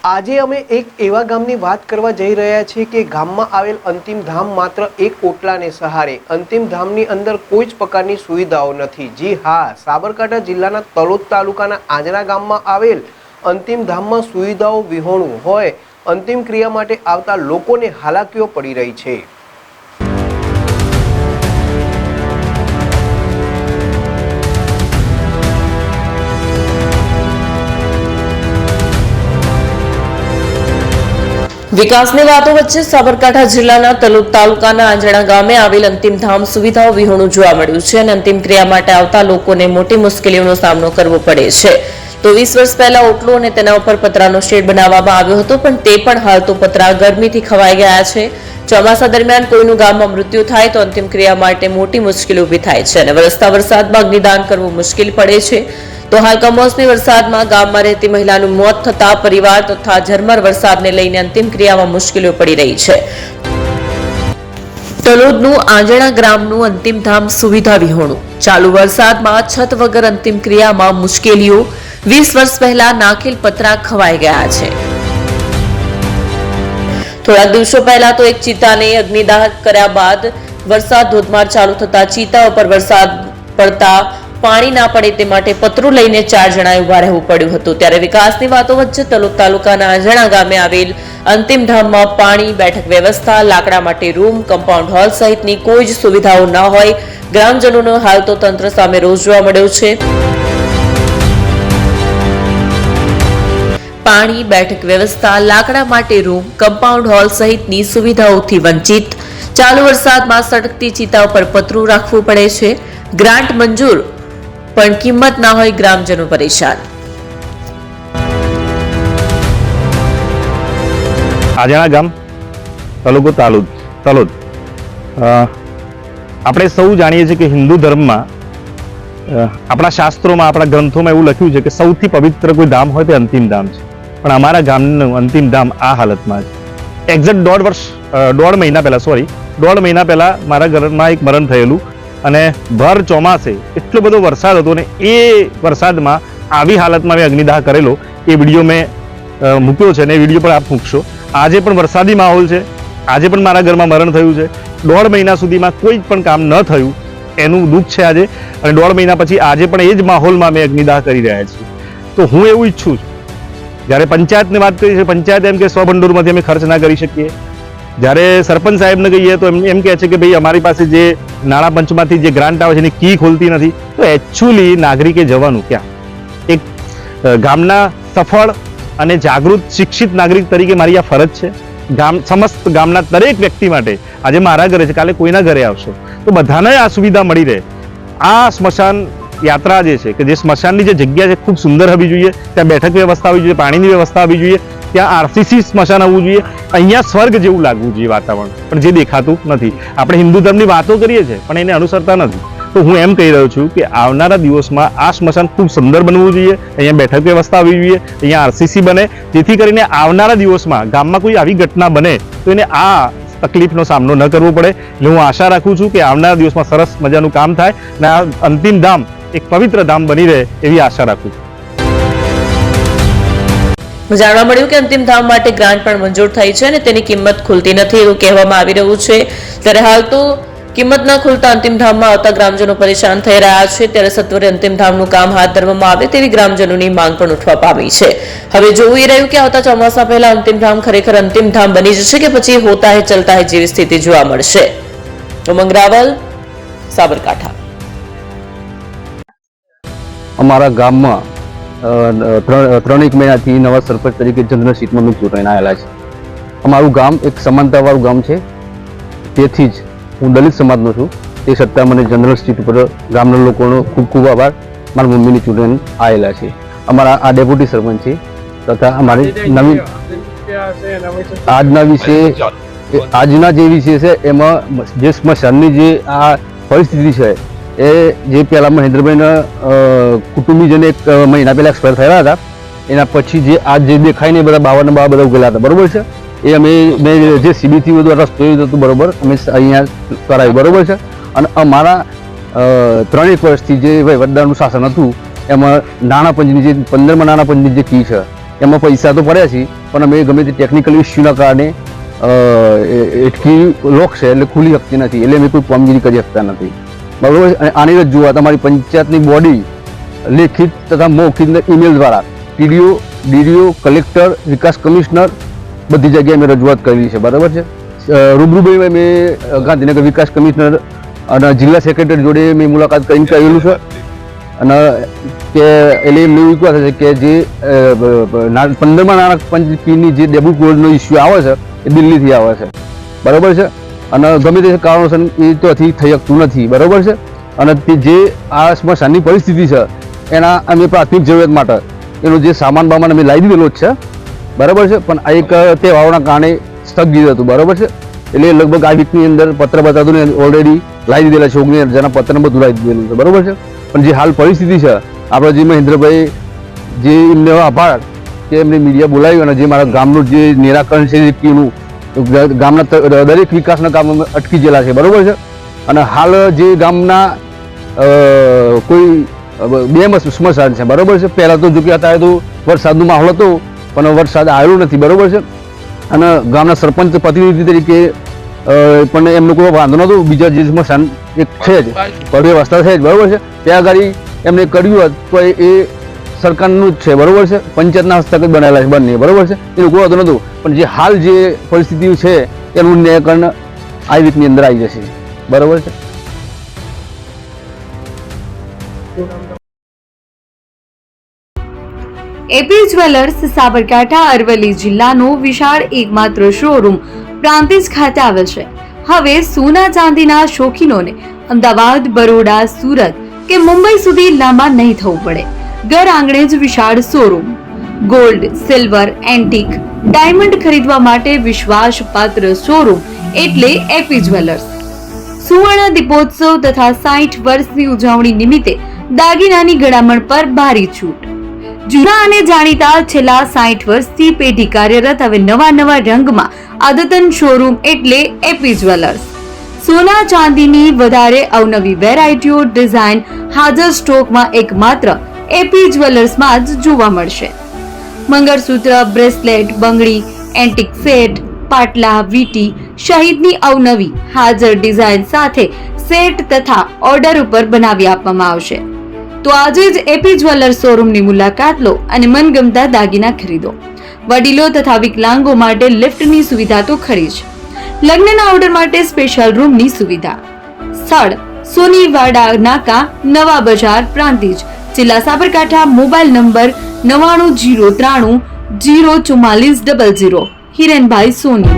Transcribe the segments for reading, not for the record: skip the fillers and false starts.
આજે અમે એક એવા ગામની વાત કરવા જઈ રહ્યા છીએ કે ગામમાં આવેલ અંતિમ ધામ માત્ર એક ઓટલાને સહારે. અંતિમ ધામની અંદર કોઈ જ પ્રકારની સુવિધાઓ નથી. જી હા, સાબરકાંઠા જિલ્લાના તલોદ તાલુકાના આંજણા ગામમાં આવેલ અંતિમ ધામમાં સુવિધાઓ વિહોણું હોય અંતિમ ક્રિયા માટે આવતા લોકોને હાલાકીઓ પડી રહી છે. વિકાસની વાતો વચ્ચે સાબરકાંઠા જિલ્લાના તલોદ તાલુકાના આંજણા ગામે આવેલ અંતિમ ધામ સુવિધાઓ વિહોણું જોવા મળ્યું છે અને અંતિમ ક્રિયા માટે આવતા લોકોને મોટી મુશ્કેલીઓનો સામનો કરવો પડે છે. તો 20 વર્ષ પહેલા ઓટલો અને તેના ઉપર પતરાનો શેડ બનાવવામાં આવ્યો હતો, પણ તે પણ હાલ તો પતરા ગરમીથી ખવાઈ ગયા છે. ચોમાસા દરમિયાન કોઈનું ગામમાં મૃત્યુ થાય તો અંતિમ ક્રિયા માટે મોટી મુશ્કેલી ઊભી થાય છે અને વરસતા વરસાદમાં અગ્નિદાન કરવું મુશ્કેલ પડે છે. તો હાલ કમોસમી વરસાદમાં ગામમાં રહેતી મહિલાનું મોત થતા પરિવાર તથા ઝરમર વરસાદને લઈને અંતિમ ક્રિયામાં મુશ્કેલીઓ પડી રહી છે. તલોદનું આંજણા ગ્રામનું અંતિમ ધામ સુવિધા વિહોણું. ચાલુ વરસાદમાં છત વગર અંતિમ ક્રિયામાં મુશ્કેલીઓ. 20 વર્ષ પહેલા નાખેલ પતરા ખવાઈ ગયા છે. થોડા દિવસો પહેલા તો એક ચિતાને અગ્નિદાહ કર્યા બાદ વરસાદ ધોધમાર ચાલુ થતા ચિતા ઉપર વરસાદ પડતા પાણી ના પડે તે માટે પતરું લઈને 4 જણાએ ઉભા રહેવું પડ્યું હતું. ત્યારે વિકાસની વાતો વચ્ચે તલોદ તાલુકાના આંજણા ગામે આવેલ અંતિમ ધામમાં પાણી, બેઠક વ્યવસ્થા, લાકડા માટે રૂમ, કમ્પાઉન્ડ હોલ સહિતની કોઈ જ સુવિધાઓ ન હોય ગ્રામજનોનો હાલ તો તંત્ર સામે રોષ જોવા મળ્યો છે. પાણી, બેઠક વ્યવસ્થા, લાકડા માટે રૂમ, કમ્પાઉન્ડ હોલ સહિતની સુવિધાઓથી વંચિત. ચાલુ વરસાદમાં સળગતી ચિતા ઉપર પતરું રાખવું પડે છે. ગ્રાન્ટ મંજૂર પણ કિંમત ના હોય ગ્રામજનો પરેશાન. આંજણા ગામ, તાલુકો તલોદ. આપણે સૌ જાણીએ છીએ કે હિન્દુ ધર્મમાં આપણા શાસ્ત્રોમાં, આપણા ગ્રંથોમાં એવું લખ્યું છે કે સૌથી પવિત્ર કોઈ ધામ હોય તે અંતિમ ધામ છે. પણ અમારા ગામનું અંતિમ ધામ આ હાલતમાં છે. એક્ઝેક્ટ દોઢ મહિના પહેલા મારા ઘરમાં એક મરણ થયેલું અને ભર ચોમાસે એટલો બધો વરસાદ હતો ને એ વરસાદમાં આવી હાલતમાં મેં અગ્નિદાહ કરેલો એ વિડીયો મેં મૂક્યો છે અને એ વિડીયો પર આપ મૂકશો. આજે પણ વરસાદી માહોલ છે. આજે પણ મારા ઘરમાં મરણ થયું છે. 1.5 મહિના સુધીમાં કોઈ પણ કામ ન થયું એનું દુઃખ છે આજે. અને 1.5 મહિના પછી આજે પણ એ જ માહોલમાં મેં અગ્નિદાહ કરી રહ્યા છીએ. તો હું એવું ઈચ્છું છું, જ્યારે પંચાયતની વાત કરી છે, પંચાયત એમ કે સ્વભંડોળમાંથી અમે ખર્ચ ના કરી શકીએ. જ્યારે સરપંચ સાહેબને કહીએ તો એમ કહે છે કે ભાઈ અમારી પાસે જે નાણાં પંચમાંથી જે ગ્રાન્ટ આવે છે એની કી ખોલતી નથી. તો એકચ્યુઅલી નાગરિકે જવાનું ક્યાં? એક ગામના સફળ અને જાગૃત શિક્ષિત નાગરિક તરીકે મારી આ ફરજ છે. સમસ્ત ગામના દરેક વ્યક્તિ માટે આજે મારા ઘરે છે, કાલે કોઈના ઘરે આવશો તો બધાને આ સુવિધા મળી રહે. આ સ્મશાન યાત્રા જે છે કે જે સ્મશાનની જે જગ્યા છે ખૂબ સુંદર હોવી જોઈએ. ત્યાં બેઠક વ્યવસ્થા હોવી જોઈએ, પાણીની વ્યવસ્થા હોવી જોઈએ, ત્યાં આરસીસી સ્મશાન આવવું જોઈએ. અહીંયા સ્વર્ગ જેવું લાગવું જોઈએ વાતાવરણ, પણ જે દેખાતું નથી. આપણે હિન્દુ ધર્મની વાતો કરીએ છીએ પણ એને અનુસરતા નથી. તો હું એમ કહી રહ્યો છું કે આવનારા દિવસમાં આ સ્મશાન ખૂબ સુંદર બનવું જોઈએ. અહીંયા બેઠક વ્યવસ્થા હોવી જોઈએ, અહીંયા આરસીસી બને, જેથી કરીને આવનારા દિવસમાં ગામમાં કોઈ આવી ઘટના બને તો એને આ તકલીફનો સામનો ન કરવો પડે. એટલે હું આશા રાખું છું કે આવનારા દિવસમાં સરસ મજાનું કામ થાય અને આ અંતિમ ધામ એક પવિત્ર ધામ બની રહે એવી આશા રાખું છું. જાણવા મળ્યું કે અંતિમ ધામ માટે ગ્રાન્ટ પણ મંજૂર થઈ છે અને તેની કિંમત ખુલતી નથી એવું કહેવામાં આવી રહ્યું છે. ત્યારે હાલ તો કિંમત ન ખુલતા અંતિમ ધામમાં આવતા ગ્રામજનો પરેશાન થઈ રહ્યા છે. ત્યારે સત્વરે અંતિમ ધામનું કામ હાથ ધરવામાં આવે તેવી ગ્રામજનોની માંગ પણ ઉઠવા પામી છે. હવે જોવું એ રહ્યું કે આવતા ચોમાસા પહેલા અંતિમ ધામ ખરેખર અંતિમ ધામ બની જશે કે પછી હોતા હે ચલતા હે જેવી સ્થિતિ જોવા મળશે. ઉમંગ રાવલ, સાબરકાંઠા. અમારા ગામમાં 3 મહિનાથી નવા સરપંચ તરીકે જનરલ સીટમાં અમે ચૂંટાઈને આવેલા છે. અમારું ગામ એક સમાનતાવાળું ગામ છે. તેથી જ હું દલિત સમાજનો છું. તે છતાં મને જનરલ સીટ પર ગામના લોકોનો ખૂબ ખૂબ આભાર. મારા મમ્મીની ચૂંટણી આવેલા છે. અમારા આ ડેપ્યુટી સરપંચ છે તથા અમારી નવીન આજના જે વિષય છે એમાં જે સ્મશાનની જે આ પરિસ્થિતિ છે એ જે પહેલાં મહેન્દ્રભાઈના કુટુંબીજને 1 મહિના પહેલાં એક્સપાયર થયેલા હતા, એના પછી જે આ જે દેખાય ને બધા બાવા બધા ઉગેલા હતા, બરોબર છે. એ મેં જે સીબીથી બધું રસ્તો હતું, બરોબર, અમે અહીંયા કરાવ્યું, બરોબર છે. અને અમારા 3 વર્ષથી જે વહીવટદારનું શાસન હતું એમાં નાણાં પંચની જે 15માં નાણાં પંચની જે ફી છે એમાં પૈસા તો પડ્યા છે, પણ અમે ગમે તે ટેકનિકલ ઇસ્યુના કારણે એટકી લોક છે એટલે ખુલી શકતી નથી, એટલે અમે કોઈ કામગીરી કરી શકતા નથી. બરાબર. અને આની રજૂઆત અમારી પંચાયતની બોડી લેખિત તથા મૌખિક ઈમેલ દ્વારા ડીડીઓ, કલેક્ટર, વિકાસ કમિશનર બધી જગ્યાએ અમે રજૂઆત કરેલી છે. બરાબર છે. રૂબરૂ અમે ગાંધીનગર વિકાસ કમિશનર અને જિલ્લા સેક્રેટરી જોડે મેં મુલાકાત કરીને કહેલું છે. અને કે એટલે એમને એવું વિશ્વાસ છે કે જે 15મા નાણાં પંચની જે ડેબ્યુ ક્લોઝનો ઇસ્યુ આવે છે એ દિલ્હીથી આવે છે. બરાબર છે. અને ગમે તે કારણોસર એ ત્યાંથી થઈ શકતું નથી. બરાબર છે. અને તે જે આ સ્મશાનની પરિસ્થિતિ છે એના અમે પ્રાથમિક જરૂરિયાત માટે એનો જે સામાન બામાન અમે લાવી દીધેલો જ છે. બરાબર છે. પણ આ એક તહેવારોના કારણે સ્થગિત હતું. બરાબર છે. એટલે લગભગ આ વીકની અંદર પત્ર બતાવતું ને ઓલરેડી લાવી દીધેલા છે, 19,000ના પત્રને બધું લાવી દીધેલું છે. બરાબર છે. પણ જે હાલ પરિસ્થિતિ છે, આપણે જે મહેન્દ્રભાઈ જે એમને આભાર કે એમને મીડિયા બોલાવ્યું અને જે મારા ગામનું જે નિરાકરણ છે એનું ગામના દરેક વિકાસના કામ અટકી ગયેલા છે. બરાબર છે. અને હાલ જે ગામના કોઈ 2 સ્મશાન છે. બરાબર છે. પહેલાં તો જો કે અત્યારે તો વરસાદનો માહોલ હતો પણ વરસાદ આવ્યો નથી. બરાબર છે. અને ગામના સરપંચ પ્રતિનિધિ તરીકે પણ એમનો કોઈ વાંધો નહોતો. બીજા જે સ્મશાન એક છે જ વ્યવસ્થા છે જ. બરાબર છે. ત્યાં આગળ એમને કર્યું હોત તો એ સરકારનું જ છે. બરાબર છે. પંચાયતના હસ્તક જ બનાવેલા છે બંને. બરાબર છે. એનું કોઈ વાંધો નહોતું. પણ જે હાલ જે પરિસ્થિતિ છે એનું ન્યાયકરણ આ વીકની અંદર આવી જશે. બરાબર છે. એપી જ્વેલર્સ સાબરકાંઠા અરવલ્લી જિલ્લાનો વિશાળ એકમાત્ર શોરૂમ પ્રાંતિજ ખાતે આવેલ છે. હવે સોના ચાંદીના શોખીનોને અમદાવાદ, બરોડા, સુરત કે મુંબઈ સુધી લાંબા નહીં થવું પડે. ઘર આંગણે જ વિશાળ showroom. Gold, silver, antique, diamond ખરીદવા માટે વિશ્વાસપાત્ર શોરૂમ એટલે એપી જ્વેલર્સ. સુવર્ણ દીપોત્સવ તથા 60 વર્ષની ઉજવણી નિમિત્તે દાગીનાની ગળામણ પર ભારી છૂટ. જૂના અને જાણીતા છેલ્લા 60 વર્ષથી પેઢી કાર્યરત હવે નવા રંગમાં અદ્યતન શોરૂમ એટલે એપી જ્વેલર્સ. સોના ચાંદીની વધારે અવનવી વેરાયટીઓ, ડિઝાઇન હાજર સ્ટોકમાં એકમાત્ર એપી જ્વેલર્સમાં જ જોવા મળશે. મંગળસૂત્ર, બ્રેસલેટ, બંગડી, એન્ટિક સેટ, પાટલા, વીટી સહિતની અવનવી હાજર ડિઝાઇન સાથે સેટ તથા ઓર્ડર ઉપર બનાવી આપવામાં આવશે. તો આજે જ એપી જ્વેલર્સ શોરૂમની મુલાકાત લો અને મનગમતા દાગીના ખરીદો. વડીલો તથા વિકલાંગો માટે લિફ્ટની સુવિધા તો ખરી જ. લગ્નના ઓર્ડર માટે સ્પેશિયલ રૂમની સુવિધા. સ્થળ સોનીવાડા નાકા, નવા બજાર, પ્રાંતિજ, જિલ્લા સાબરકાંઠા. Mobile number 9903 04400. હિરેનભાઈ સોની.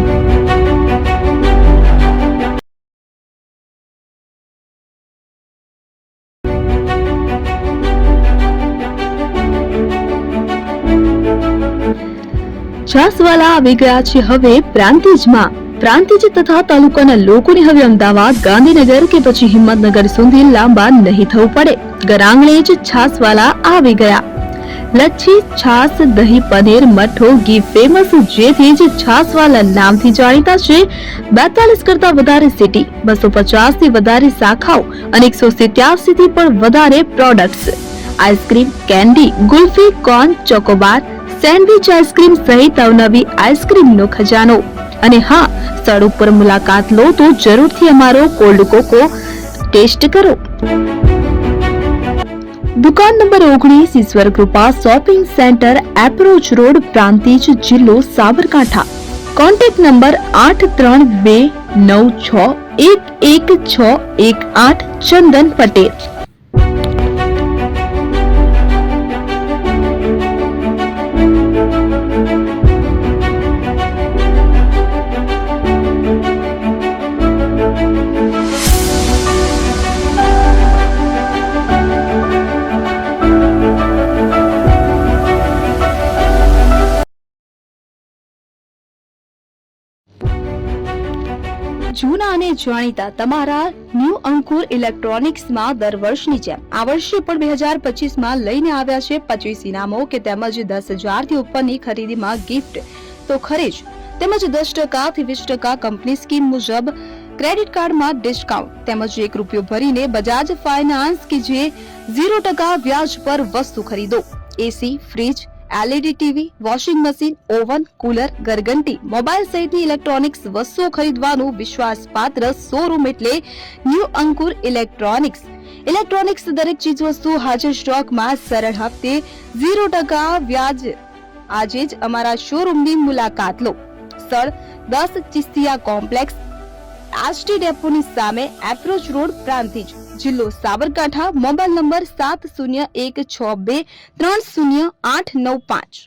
છાસવાલા આવી ગયા છે હવે પ્રાંતિજમાં. પ્રાંતિજ તથા તાલુકાના લોકોને હવે અમદાવાદ, ગાંધીનગર કે પછી હિંમતનગર સુધી લાંબા નહીં થવું પડે. ઘર આંગણે જ છાસવાલા આવી ગયા. લચ્છી, છાસ, દહીં, પનીર, મઠો, ઘી ફેમસ, જેથી જ છાસવાલા નામથી જાણીતા છે. 42 કરતા વધારે સિટી, 250 થી વધારે શાખાઓ અને 187 થી પણ વધારે products. Ice cream, candy, kulfi, corn, Chocobar, sandwich ice cream સહિત અવનવી આઈસ્ક્રીમનો ખજાનો. અને હા, સ્થળ ઉપર મુલાકાત લો તો જરૂરથી અમારો કોલ્ડ કોકો ટેસ્ટ કરો. દુકાન number 19, Ishwar Krupa shopping centre, approach road, Prantij, જિલ્લો સાબરકાંઠા. Contact number 8329611618. ચંદન પટેલ. જૂના અને જાણીતા તમારા ન્યૂ અંકુર ઇલેક્ટ્રોનિક્સમાં દર વર્ષની જેમ આ વર્ષે પણ 2025માં લઈને આવ્યા છે 25 ઇનામો કે તેમજ 10,000 થી ઉપરની ખરીદીમાં ગિફ્ટ તો ખરી જ, તેમજ 10% થી 20% કંપની સ્કીમ મુજબ ક્રેડિટ કાર્ડમાં ડિસ્કાઉન્ટ, તેમજ ₹1 ભરીને બજાજ ફાઇનાન્સ કે જે 0% વ્યાજ પર વસ્તુ ખરીદો. AC, fridge, LED TV, washing machine, oven, cooler, ઘરઘંટી, મોબાઈલ સહિતની ઇલેક્ટ્રોનિક્સ વસ્તુઓ ખરીદવાનું વિશ્વાસપાત્ર શોરૂમ એટલે ન્યૂ અંકુર ઇલેક્ટ્રોનિક્સ. ઇલેક્ટ્રોનિક્સ દરેક ચીજ વસ્તુ હાજર સ્ટોકમાં સરળ હપ્તે 0% વ્યાજ. આજે જ અમારા શોરૂમની મુલાકાત લો. સ્થળ 10 ચિસ્તિયા કોમ્પ્લેક્સ, આષ્ટી ડેપોની સામે, એપ્રોચ રોડ, પ્રાંતિજ, જિલ્લો સાબરકાંઠા. Mobile number 7016230895.